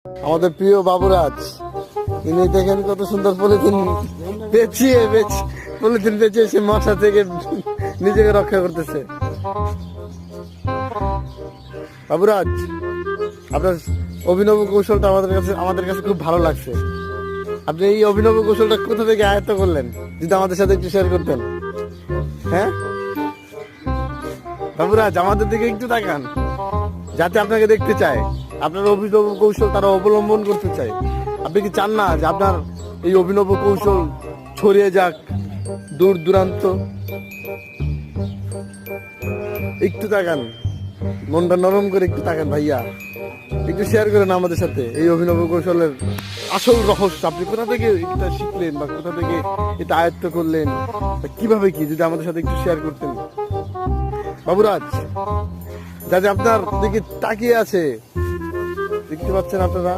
আমাদের প্রিয় বাবুরাজ, ইনি দেখেন কত সুন্দর পলিথিন পলিথিন পেঁচিয়ে সে মশা থেকে নিজেকে রক্ষা করতেছে। বাবুরাজ, আপনার অভিনব কৌশলটা আমাদের কাছে খুব ভালো লাগছে। আপনি এই অভিনব কৌশলটা কোথা থেকে আয়ত্ত করলেন, যদি আমাদের সাথে একটু শেয়ার করতেন। হ্যাঁ বাবুরাজ, আমাদের দিকে একটু তাকান, যাতে আপনাকে দেখতে চায়, আপনার অভিনব কৌশল তারা অবলম্বন করতে চায়। আপনি কি চান না যে আপনার এই অভিনব কৌশল ছড়িয়ে যাক দূর দূরান্ত? একটু তাকান, মনটা নরম করে একটু তাকান ভাইয়া, একটু শেয়ার করেন আমাদের সাথে এই অভিনব কৌশলের আসল রহস্য। আপনি কোথা থেকে এটা শিখলেন বা কোথা থেকে এটা আয়ত্ত করলেন, বা কিভাবে কি, যদি আমাদের সাথে একটু শেয়ার করতেন। বাবুরাজ, যা আপনার দিকে তাকিয়ে আছে, দেখতে পাচ্ছেন আপনারা।